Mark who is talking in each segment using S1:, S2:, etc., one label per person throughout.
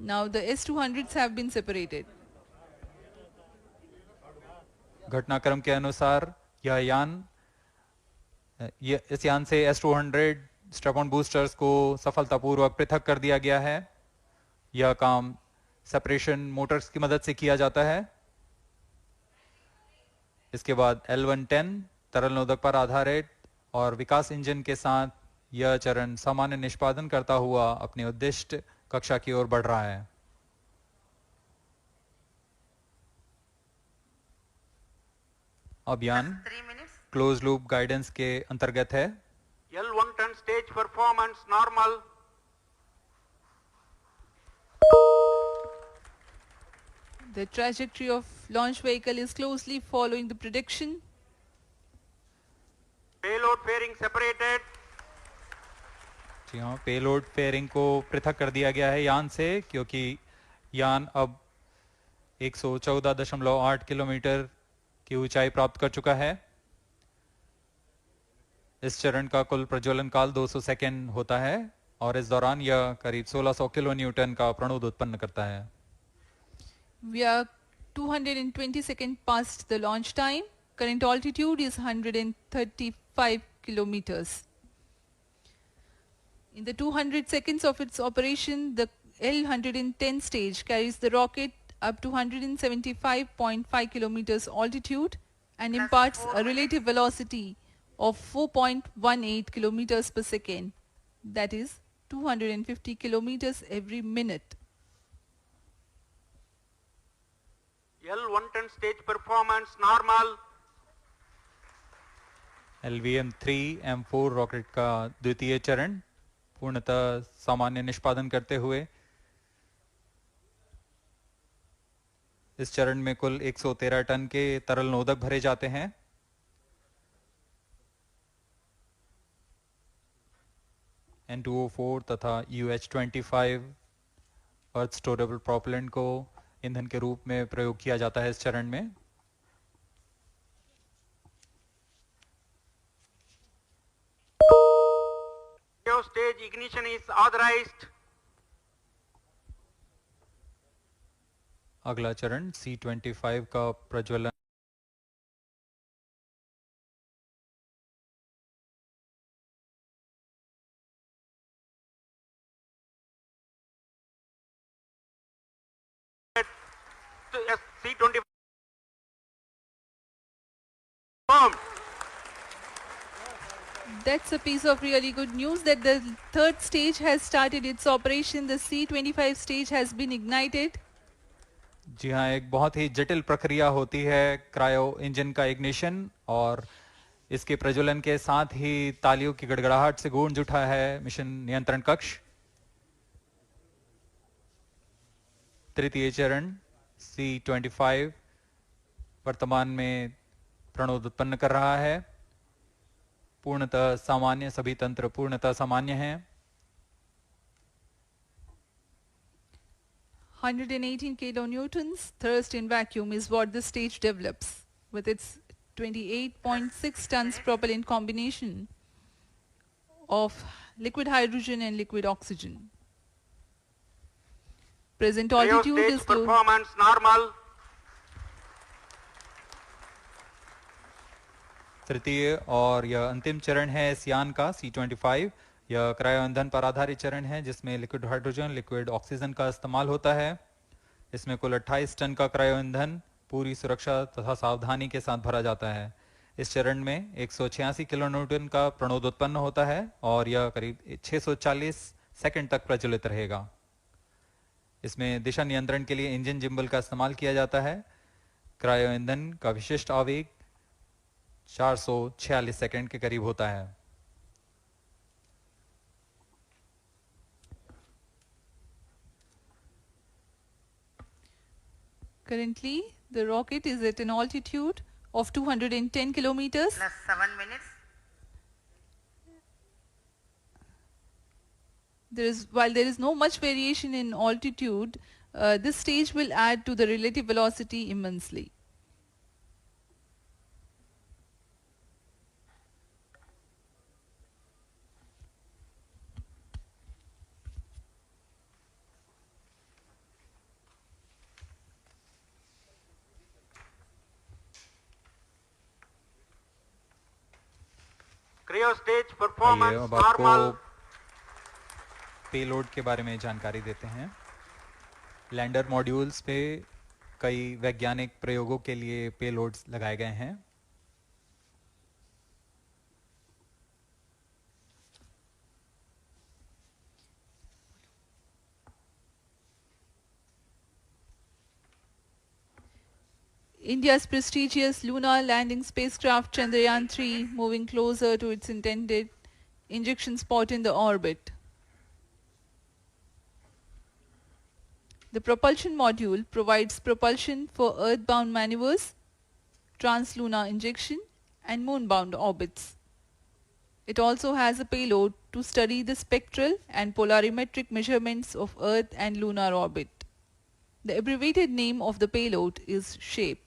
S1: Now the S-200s have been separated.
S2: घटनाक्रम के अनुसार यह यान इस यान से S-200 स्ट्रैप-ऑन बूस्टर्स को सफलतापूर्वक पृथक कर दिया गया है। यह काम सेपरेशन मोटर्स की मदद से किया जाता है। इसके बाद L110 तरल नोदक पर आधारित और विकास इंजन के साथ यह चरण सामान्य निष्पादन करता हुआ अपनी उद्दिष्ट कक्षा की ओर बढ़ रहा है। अभियान क्लोज लूप गाइडेंस के अंतर्गत है।
S3: L110 stage performance normal.
S1: The trajectory of launch vehicle is closely following the prediction.
S3: Payload fairing separated.
S2: जी हाँ, पेलोड फेयरिंग को पृथक कर दिया गया है यान से, क्योंकि यान अब 114.8 किलोमीटर की ऊंचाई प्राप्त कर चुका है। इस चरण का कुल प्रज्वलन काल 200 सेकेंड होता है और इस दौरान यह करीब 1600 किलो न्यूटन का प्रणोद उत्पन्न करता है।
S1: We are 220 seconds past the launch time. Current altitude is 135 kilometers. In the 200 seconds of its operation, the L110 stage carries the rocket up to 175.5 kilometers altitude and imparts a relative velocity of 4.18 kilometers per second, that is 250 kilometers every minute.
S3: L110 stage performance normal.
S2: LVM-3M4 rocket का द्वितीय चरण पूर्णतः सामान्य निष्पादन करते हुए इस चरण में कुल 113 टन के तरल नोदक भरे जाते हैं। N2O4 तथा UH-25 अर्थ स्टोरेबल प्रोपेलेंट को ईंधन के रूप में प्रयोग किया जाता है इस चरण में।
S3: Stage ignition is authorized.
S2: अगला चरण C-25 का प्रज्वलन
S3: C-25
S1: That's a piece of really good news that the third stage has started its operation. The C-25 stage has been ignited.
S2: जी हाँ, एक बहुत ही जटिल प्रक्रिया होती है क्रायो इंजन का इग्निशन, और इसके प्रज्वलन के साथ ही तालियों की गड़गड़ाहट से गूंज उठा है मिशन नियंत्रण कक्ष। तृतीय चरण C-25 वर्तमान में प्रणोद उत्पन्न कर रहा है। पूर्णतः सामान्य, सभी तंत्र पूर्णतः सामान्य हैं।
S1: 118 kilonewtons thrust in vacuum is what the stage develops with its 28.6 tons propellant combination of liquid hydrogen and liquid oxygen. Present altitude
S3: stage
S1: is low.
S3: performance normal.
S2: तृतीय और यह अंतिम चरण है इस यान का C-25। यह क्रायो ईंधन पर आधारित चरण है जिसमें लिक्विड हाइड्रोजन, लिक्विड ऑक्सीजन का इस्तेमाल होता है। इसमें कुल 28 टन का क्रायो ईंधन पूरी सुरक्षा तथा सावधानी के साथ भरा जाता है। इस चरण में 186 किलो न्यूटन का प्रणोद उत्पन्न होता है और यह करीब 640 सेकंड तक प्रज्वलित रहेगा। इसमें दिशा नियंत्रण के लिए इंजन जिम्बल का इस्तेमाल किया जाता है। क्रायो ईंधन का विशिष्ट आवेग 446 सेकंड के करीब होता है।
S1: Currently, the rocket is at an altitude of 210 kilometers.
S4: Plus 7 minutes.
S1: While there is no much variation in altitude, this stage will add to the relative velocity immensely.
S3: Cryo stage
S2: आइए
S3: performance
S2: अब आपको
S3: normal.
S2: Payload के बारे में जानकारी देते हैं। Lander modules पे कई वैज्ञानिक प्रयोगों के लिए पेलोड्स लगाए गए हैं।
S1: India's prestigious lunar landing spacecraft Chandrayaan-3 moving closer to its intended injection spot in the orbit. The propulsion module provides propulsion for earthbound maneuvers, translunar injection and moonbound orbits. It also has a payload to study the spectral and polarimetric measurements of Earth and lunar orbit. The abbreviated name of the payload is SHAPE.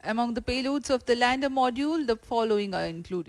S1: Among the payloads of the lander module, the following are included.